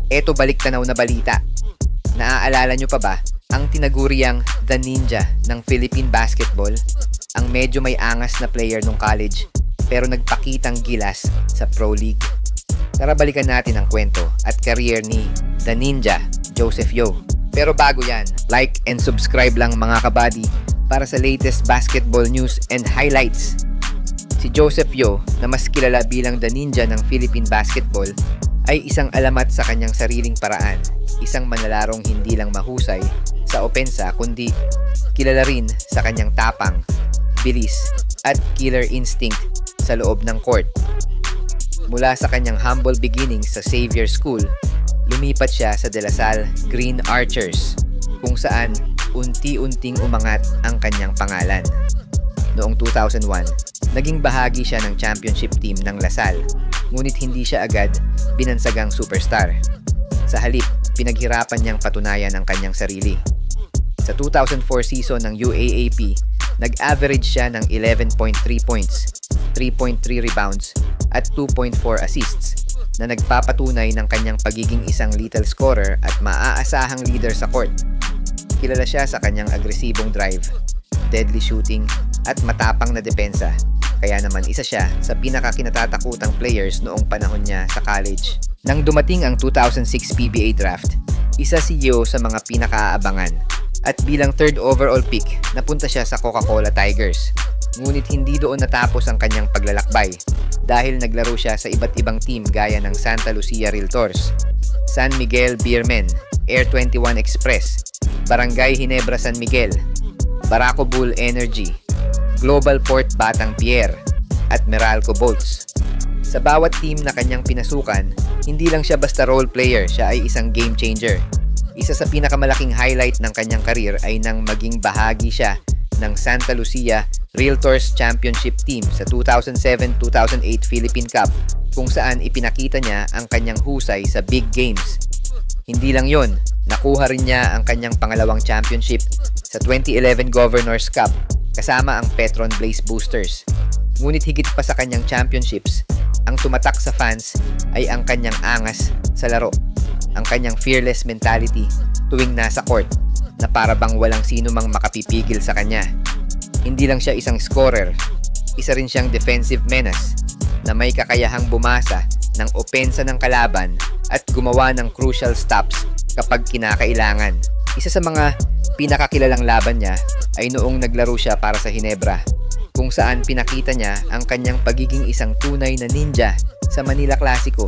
Eto baliktanaw na balita. Naaalala nyo pa ba ang tinaguriang The Ninja ng Philippine Basketball? Ang medyo may angas na player nung college pero nagpakitang gilas sa Pro League. Tara balikan natin ang kwento at career ni The Ninja, Joseph Yeo. Pero bago yan, like and subscribe lang mga kabady para sa latest basketball news and highlights. Si Joseph Yeo, na mas kilala bilang The Ninja ng Philippine Basketball, ay isang alamat sa kanyang sariling paraan. Isang manalarong hindi lang mahusay sa opensa kundi kilala rin sa kanyang tapang, bilis at killer instinct sa loob ng court. Mula sa kanyang humble beginnings sa Xavier School, lumipat siya sa De La Salle Green Archers, kung saan unti-unting umangat ang kanyang pangalan. Noong 2001, naging bahagi siya ng championship team ng La Salle, ngunit hindi siya agad binansagang superstar. Sa halip, pinaghirapan niyang patunayan ang kanyang sarili. Sa 2004 season ng UAAP, nag-average siya ng 11.3 points, 3.3 rebounds, at 2.4 assists na nagpapatunay ng kanyang pagiging isang lethal scorer at maaasahang leader sa court. Kilala siya sa kanyang agresibong drive, deadly shooting, at matapang na depensa. Kaya naman isa siya sa pinakakinatatakutang players noong panahon niya sa college. Nang dumating ang 2006 PBA draft, isa si Yeo sa mga pinakaabangan at bilang third overall pick, napunta siya sa Coca-Cola Tigers. Ngunit hindi doon natapos ang kanyang paglalakbay dahil naglaro siya sa iba't ibang team gaya ng Santa Lucia Realtors, San Miguel Beermen, Air 21 Express, Barangay Ginebra San Miguel, Barako Bull Energy, Global Port Batang Pier, at Meralco Bolts. Sa bawat team na kanyang pinasukan, hindi lang siya basta role player, siya ay isang game changer. Isa sa pinakamalaking highlight ng kanyang karir ay nang maging bahagi siya ng Santa Lucia Realtors Championship Team sa 2007-2008 Philippine Cup, kung saan ipinakita niya ang kanyang husay sa big games. Hindi lang yon, nakuha rin niya ang kanyang pangalawang championship sa 2011 Governors Cup kasama ang Petron Blaze Boosters. Ngunit higit pa sa kanyang championships, ang tumatak sa fans ay ang kanyang angas sa laro, ang kanyang fearless mentality tuwing nasa court na para bang walang sino mang makapipigil sa kanya. Hindi lang siya isang scorer, isa rin siyang defensive menace na may kakayahang bumasa ng opensa ng kalaban at gumawa ng crucial stops kapag kinakailangan. Isa sa mga pinakakilalang laban niya ay noong naglaro siya para sa Ginebra, kung saan pinakita niya ang kanyang pagiging isang tunay na ninja sa Manila Clasico.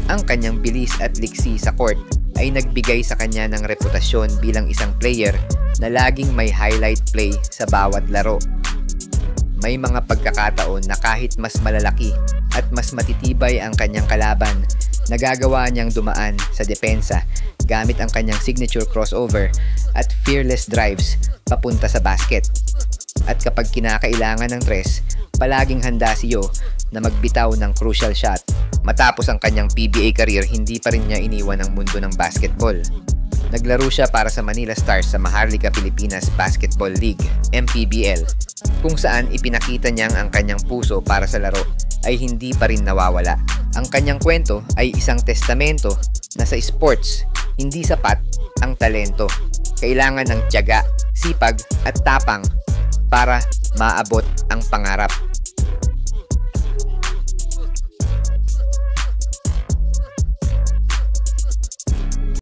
Ang kanyang bilis at liksi sa court ay nagbigay sa kanya ng reputasyon bilang isang player na laging may highlight play sa bawat laro. May mga pagkakataon na kahit mas malalaki at mas matitibay ang kanyang kalaban, nagagawa niyang dumaan sa depensa gamit ang kanyang signature crossover at fearless drives papunta sa basket. At kapag kinakailangan ng tres, palaging handa si Yeo na magbitaw ng crucial shot. Matapos ang kanyang PBA career, hindi pa rin niya iniwan ang mundo ng basketball. Naglaro siya para sa Manila Stars sa Maharlika Pilipinas Basketball League, MPBL, kung saan ipinakita niyang ang kanyang puso para sa laro ay hindi pa rin nawawala. Ang kanyang kwento ay isang testamento na sa sports, hindi sapat ang talento. Kailangan ng tiyaga, sipag at tapang para maabot ang pangarap.